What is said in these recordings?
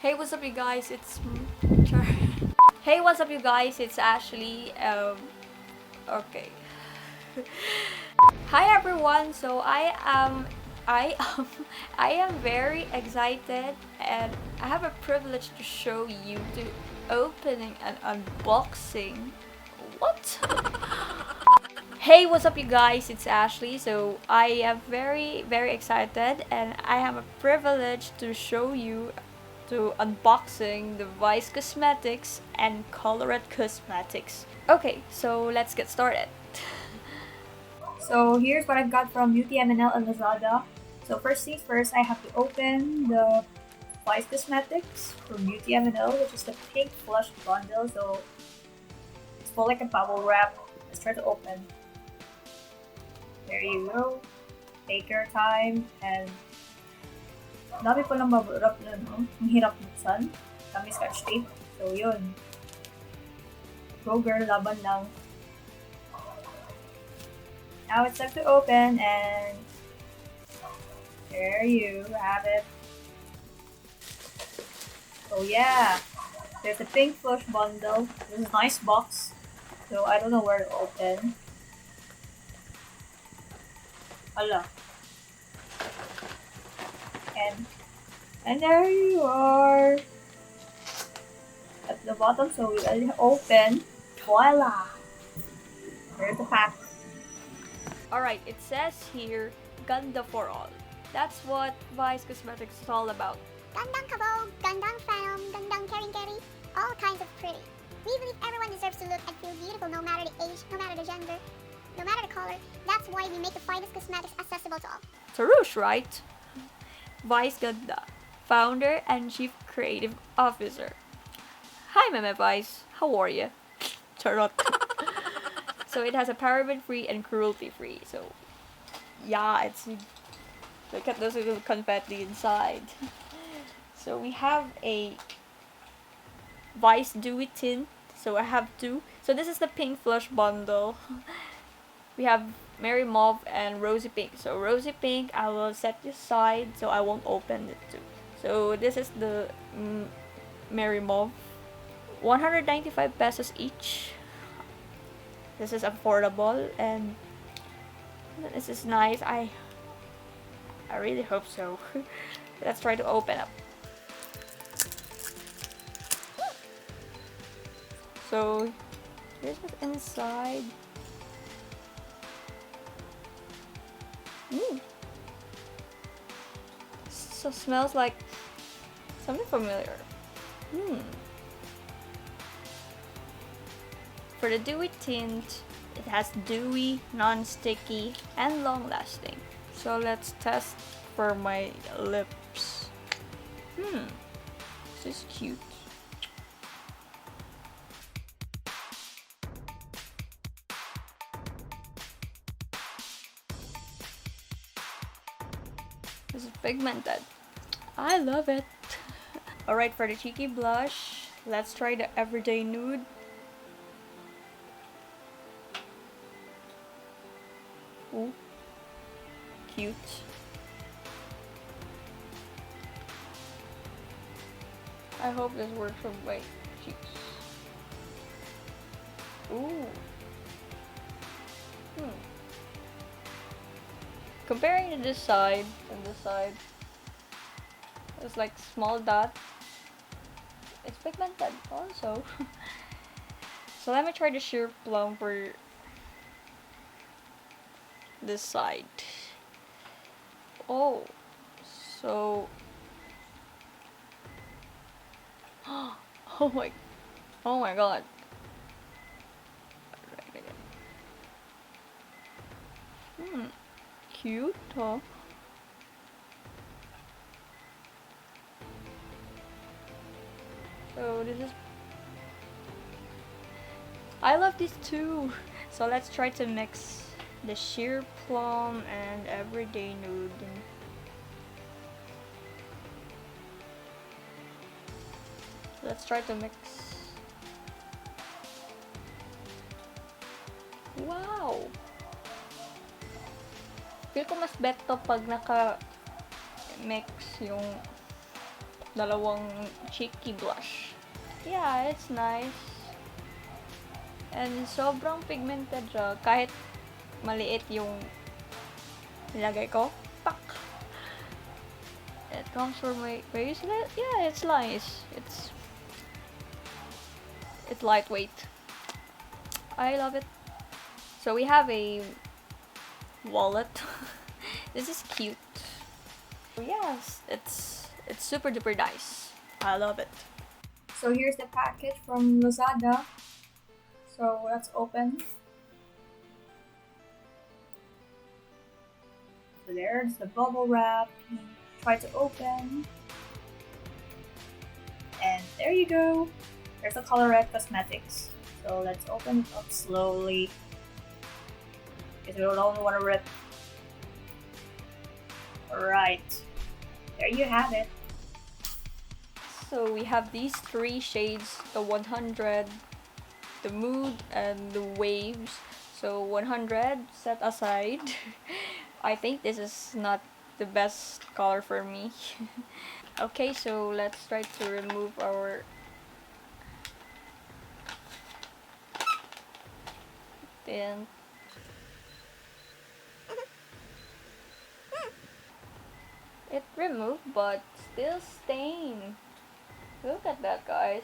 Hey, what's up, you guys? Hey, what's up, you guys? It's Ashley. Okay. Hi, everyone. So I am, I am very excited, and I have a privilege to show you the opening and unboxing. What? Hey, what's up, you guys? It's Ashley. So I am very excited, and I have a privilege to show you to unboxing the Vice Cosmetics and Colorette Cosmetics. Okay, so let's get started. So here's what I've got from UTMNL and Lazada. So first things first, I have to open the Vice Cosmetics from UTMNL, which is the pink flush bundle. So it's full like a bubble wrap. Let's try to open. There you go. Take your time, and dami po lang bubble wrap na, no? Ang hirap buksan. Dami scotch tape. So yun. Go girl, laban lang. Now it's time to open, and there you have it. So yeah, there's a pink flush bundle. This is a nice box. So I don't know where to open. Hala. And there you are at the bottom. So we'll open. Voila! There's the pack. Alright, it says here, Ganda for all. That's what Vice Cosmetics is all about. Gandang kabog, gandang film, gandang caring, all kinds of pretty. We believe everyone deserves to look and feel beautiful no matter the age, no matter the gender, no matter the color. That's why we make the finest cosmetics accessible to all. Tarush, right? Vice Ganda, founder and chief creative officer. Hi, Meme Vice. How are you? Charot. So it has a paraben-free and cruelty-free. So yeah, it's look at those little confetti inside. So we have a Vice Dewy Tint. So I have two. So this is the pink flush bundle. We have Merry Mauve and Rosy Pink. So Rosy Pink, I will set aside so I won't open it too. So this is the Merry Mauve. 195 pesos each. This is affordable, and this is nice. I really hope so. Let's try to open up. So here's what's inside. So smells like something familiar. For the Dewy Tint, it has dewy, non-sticky, and long-lasting. So let's test for my lips. This is cute. This is pigmented. I love it. Alright, for the cheeky blush, let's try the Everyday Nude. Ooh, cute. I hope this works for my cheeks. Ooh. Comparing to this side and this side, it's like small dot. It's pigmented also. So let me try the sheer plum for this side. Oh, so oh my god. Cute, huh? So this is, I love these two. So let's try to mix the sheer plum and Everyday Nude. Let's try to mix. Wow! Feel ko mas beto pag naka-mix yung dalawang cheeky blush. Yeah, it's nice. And sobrang pigmented siya. Kahit maliit yung nilagay ko. Pak! It comes from my bracelet. Yeah, it's nice. It's lightweight. I love it. So we have a wallet. This is cute. Yes, it's super duper nice. I love it. So here's the package from Lazada. So let's open. So there's the bubble wrap. Try to open. And there you go. There's the Colorette Cosmetics. So let's open it up slowly. Because we don't want to rip. Alright. There you have it. So we have these three shades, the 100, the Mood, and the Waves. So 100 set aside. I think this is not the best color for me. Okay, so let's try to remove our tint. It removed, but still stain. Look at that, guys.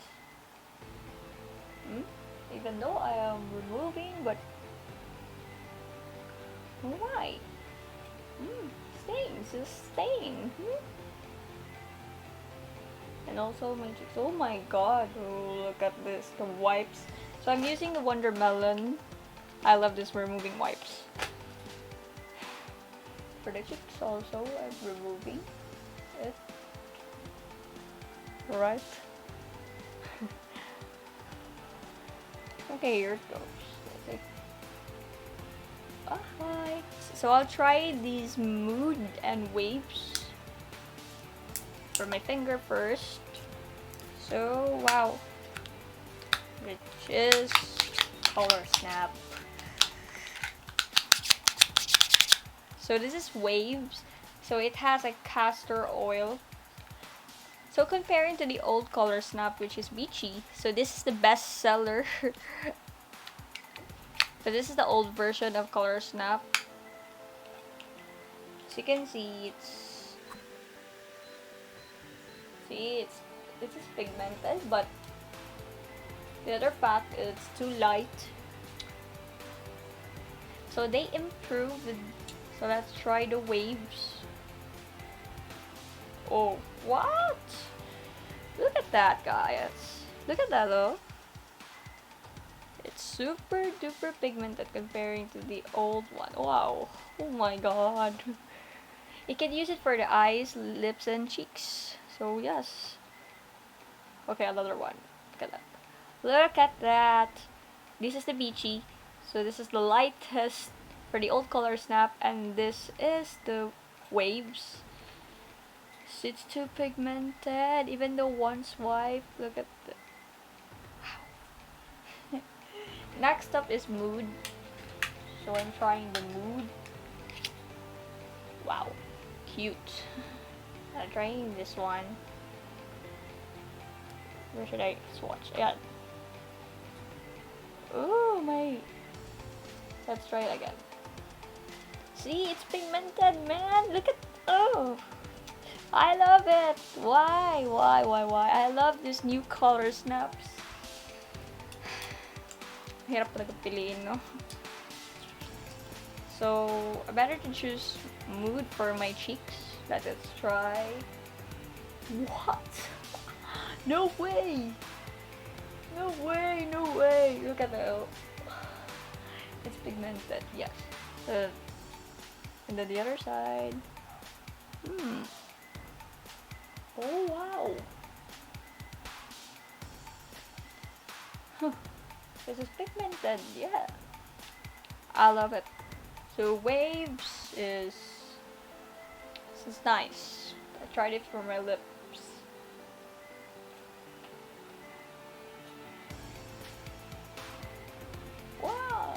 Even though I am removing, but why? Stains, just stain. And also my cheeks. Oh my god! Oh, look at this. The wipes. So I'm using the Wondermelon. I love this removing wipes. For the cheeks also, I'm removing it. Right. Okay, here it goes. Okay. Alright. So I'll try these Mood and Waves for my finger first. So wow. Which is COLOURSNAP. So this is Waves. So it has a castor oil. So comparing to the old COLOURSNAP, which is beachy, so this is the best seller. So this is the old version of COLOURSNAP. So you can see it's pigmented, but the other fact is too light. So they improved. So let's try the Waves. Oh, what? Look at that, guys. Look at that, though. It's super duper pigmented comparing to the old one. Wow. Oh my god. You can use it for the eyes, lips, and cheeks. So, yes. Okay, another one. Look at that. Look at that. This is the beachy. So, this is the lightest for the old COLOURSNAP, and this is the Waves. So it's too pigmented, even though one swipe. Look at the. Wow. Next up is Mood. So I'm trying the Mood. Wow, cute. I'm trying this one. Where should I swatch? Yeah. Oh my. Let's try it again. See, it's pigmented, man. Look at. Oh. I love it! Why? I love this new COLOURSNAPs. Hirap talaga piliin, no? So, I better to choose Mood for my cheeks. Let's try. What? No way! No way! No way! Look at that. It's pigmented, yes. And then the other side. Oh wow! This is pigmented, yeah. I love it. So Waves is nice. I tried it for my lips. Wow!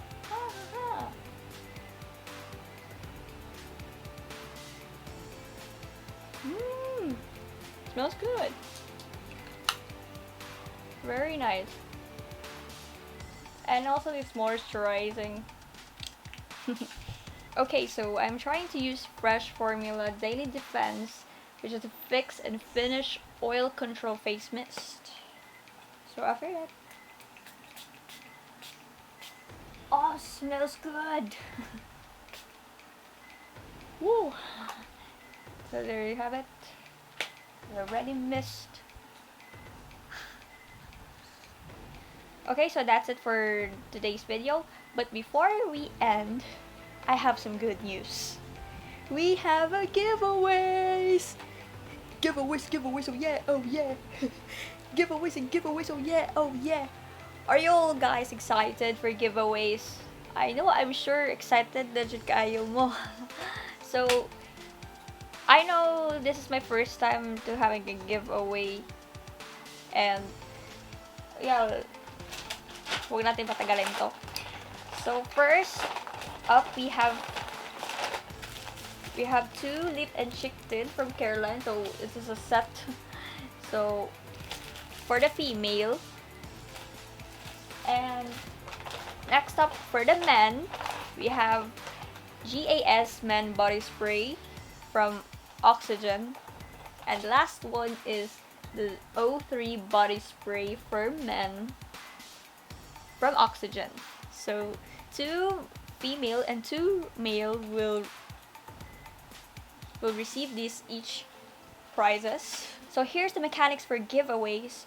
Smells good. Very nice. And also it's moisturizing. Okay, so I'm trying to use Fresh Formula Daily Defense, which is a fix and finish oil control face mist. So after that, oh, smells good. Woo! So there you have it, the ready mist. Okay, so that's it for today's video. But before we end, I have some good news. We have a giveaways! Giveaways, oh yeah, oh yeah! Giveaways and giveaways, oh yeah, oh yeah! Are you all guys excited for giveaways? I know, I'm sure excited na jud kayo mo. So, I know this is my first time to having a giveaway. And, yeah, huwag natin patagalin to. So, first up, we have two lip and cheek tint from Caroline. So, this is a set. So, for the female. And next up, for the men, we have GAS Men Body Spray from Oxygen. And last one is the O3 Body Spray for Men from Oxygen. So, 2 female and 2 male will receive these each prizes. So here's the mechanics for giveaways.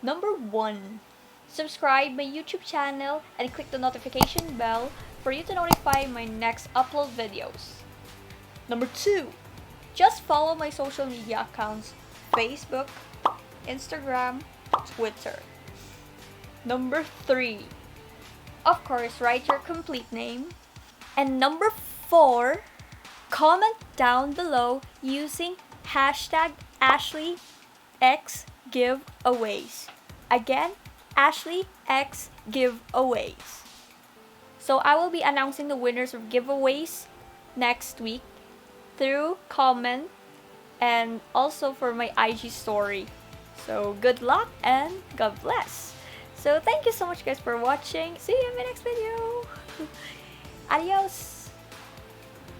Number 1, subscribe my YouTube channel and click the notification bell for you to notify my next upload videos. Number 2, just follow my social media accounts: Facebook, Instagram, Twitter. Number 3, of course, write your complete name. And number 4, comment down below using hashtag AshlleyXGiveaways. Again, AshlleyXGiveaways. So I will be announcing the winners of giveaways next week through comment and also for my IG story. So good luck and God bless. So thank you so much guys for watching. See you in my next video. Adios.